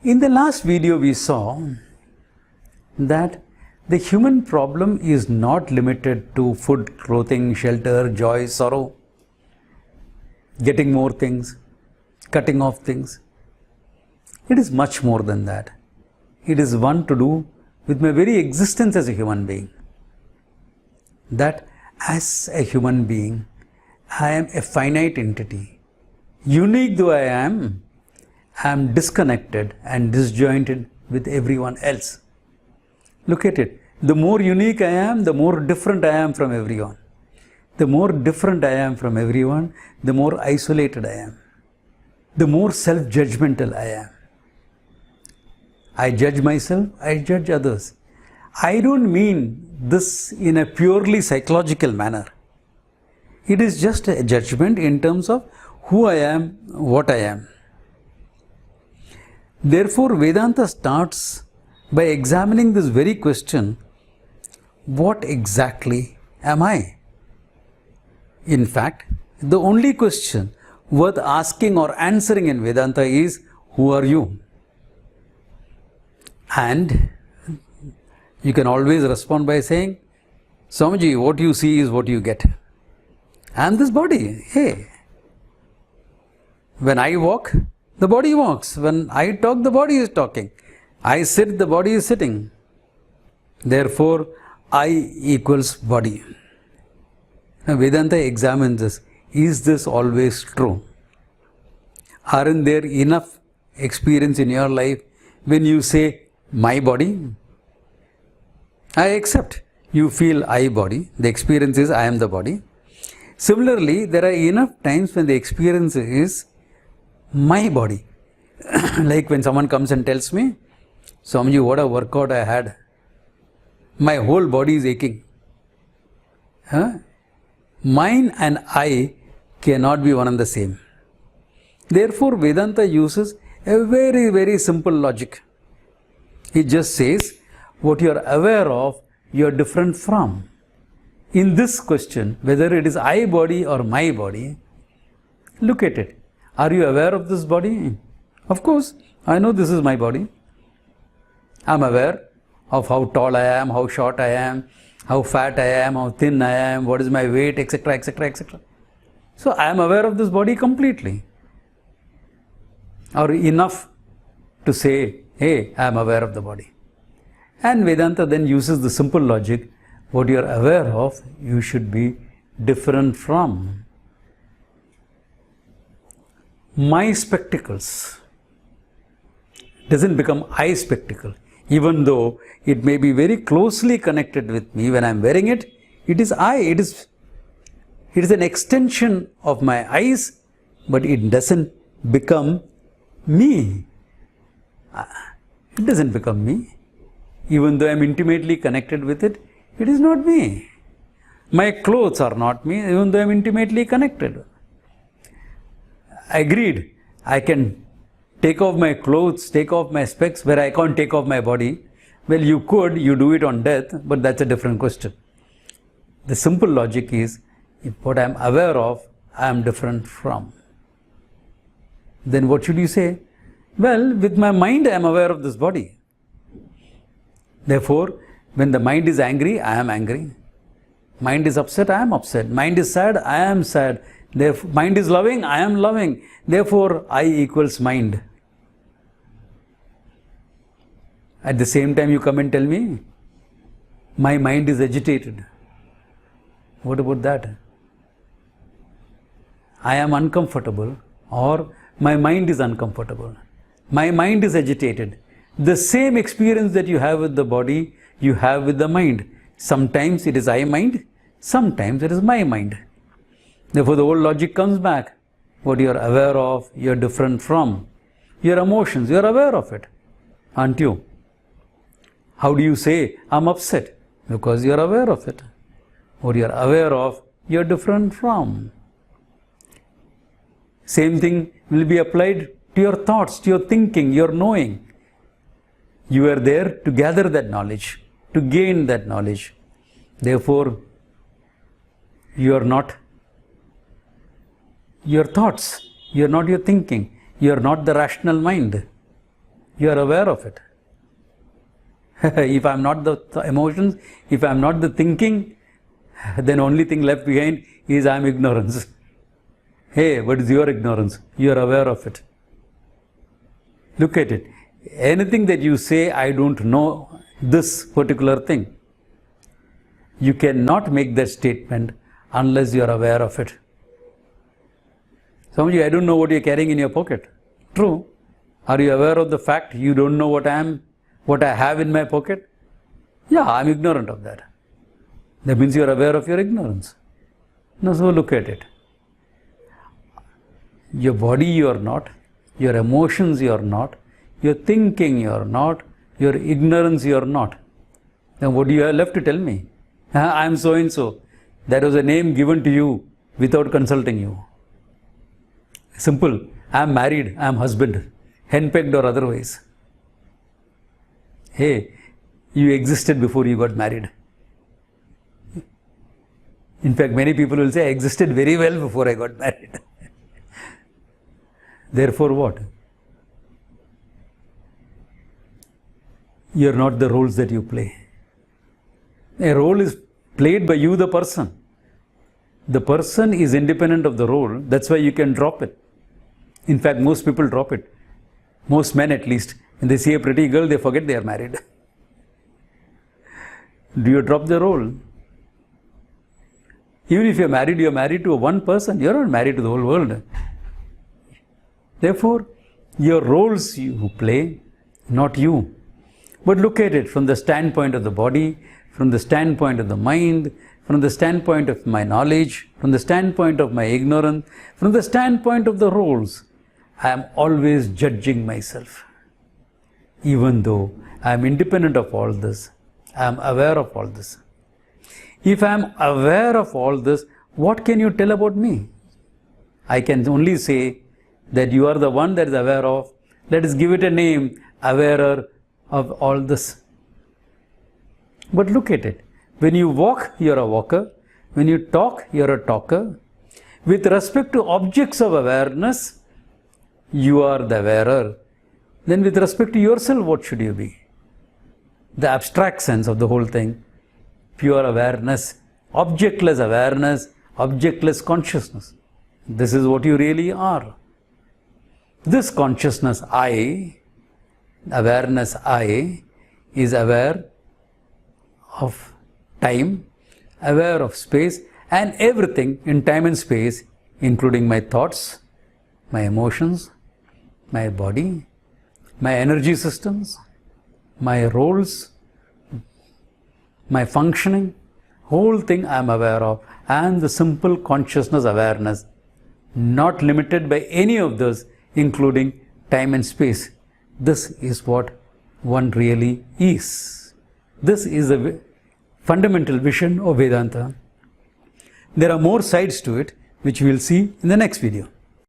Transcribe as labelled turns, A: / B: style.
A: In the last video we saw that the human problem is not limited to food, clothing, shelter, joy, sorrow, getting more things, cutting off things. It is much more than that. It is one to do with my very existence as a human being. That as a human being, I am a finite entity. Unique though I am disconnected and disjointed with everyone else. Look at it. The more unique I am, the more different I am from everyone. The more different I am from everyone, the more isolated I am. The more self-judgmental I am. I judge myself, I judge others. I don't mean this in a purely psychological manner. It is just a judgment in terms of who I am, what I am. Therefore, Vedanta starts by examining this very question, what exactly am I? In fact, the only question worth asking or answering in Vedanta is, who are you? And you can always respond by saying, Swamiji, what you see is what you get. I am this body. Hey. When I walk, the body walks. When I talk, the body is talking. I sit, the body is sitting. Therefore, I equals body. Now, Vedanta examines this. Is this always true? Aren't there enough experience in your life when you say, my body? I accept. You feel I body. The experience is I am the body. Similarly, there are enough times when the experience is my body. Like when someone comes and tells me, Swamiji, what a workout I had. My whole body is aching. Mine and I cannot be one and the same. Therefore, Vedanta uses a very, very simple logic. It just says, what you are aware of, you are different from. In this question, whether it is I body or my body, look at it. Are you aware of this body? Of course, I know this is my body. I am aware of how tall I am, how short I am, how fat I am, how thin I am, what is my weight, etc., etc., etc. So, I am aware of this body completely. Or enough to say, hey, I am aware of the body. And Vedanta then uses the simple logic, what you are aware of, you should be different from. My spectacles doesn't become I spectacle, even though it may be very closely connected with me. When I am wearing it, it is I, it is an extension of my eyes, but it doesn't become me. It doesn't become me. Even though I am intimately connected with it, it is not me. My clothes are not me, even though I am intimately connected. Agreed, I can take off my clothes, take off my specs, where I can't take off my body. Well, you could, you do it on death, but that's a different question. The simple logic is, if what I am aware of, I am different from. Then what should you say? Well, with my mind, I am aware of this body. Therefore, when the mind is angry, I am angry. Mind is upset, I am upset. Mind is sad, I am sad. Therefore, mind is loving, I am loving. Therefore, I equals mind. At the same time, you come and tell me, my mind is agitated. What about that? I am uncomfortable, or my mind is uncomfortable. My mind is agitated. The same experience that you have with the body, you have with the mind. Sometimes it is I mind, sometimes it is my mind. Therefore, the old logic comes back. What you are aware of, you are different from. Your emotions, you are aware of it, aren't you? How do you say, I am upset? Because you are aware of it. What you are aware of, you are different from. Same thing will be applied to your thoughts, to your thinking, your knowing. You are there to gather that knowledge, to gain that knowledge. Therefore, you are not your thoughts, you are not your thinking, you are not the rational mind. You are aware of it. If I am not the emotions, if I am not the thinking, then only thing left behind is I am ignorance. Hey, what is your ignorance? You are aware of it. Look at it. Anything that you say, I don't know this particular thing, you cannot make that statement unless you are aware of it. Some of you, I don't know what you are carrying in your pocket. True. Are you aware of the fact you don't know what I have in my pocket? Yeah, I am ignorant of that. That means you are aware of your ignorance. Now, so look at it. Your body you are not, your emotions you are not, your thinking you are not, your ignorance you are not. Then what do you have left to tell me? I am so and so. That was a name given to you without consulting you. Simple. I am married, I am husband, henpecked or otherwise. Hey, you existed before you got married. In fact, many people will say, I existed very well before I got married. Therefore what? You are not the roles that you play. A role is played by you, the person. The person is independent of the role. That's why you can drop it. In fact, most people drop it. Most men at least. When they see a pretty girl, they forget they are married. Do you drop the role? Even if you are married to one person. You are not married to the whole world. Therefore, your roles you play, not you. But look at it from the standpoint of the body, from the standpoint of the mind, from the standpoint of my knowledge, from the standpoint of my ignorance, from the standpoint of the roles. I am always judging myself. Even though I am independent of all this, I am aware of all this. If I am aware of all this, what can you tell about me? I can only say that you are the one that is aware of. Let us give it a name, awarer of all this. But look at it. When you walk, you are a walker. When you talk, you are a talker. With respect to objects of awareness, you are the wearer. Then with respect to yourself, what should you be? The abstract sense of the whole thing. Pure awareness, objectless awareness, objectless consciousness. This is what you really are. This consciousness, I, awareness, I, is aware of time, aware of space, and everything in time and space, including my thoughts, my emotions, my body, my energy systems, my roles, my functioning, whole thing I am aware of, and the simple consciousness awareness, not limited by any of those, including time and space. This is what one really is. This is the fundamental vision of Vedanta. There are more sides to it, which we will see in the next video.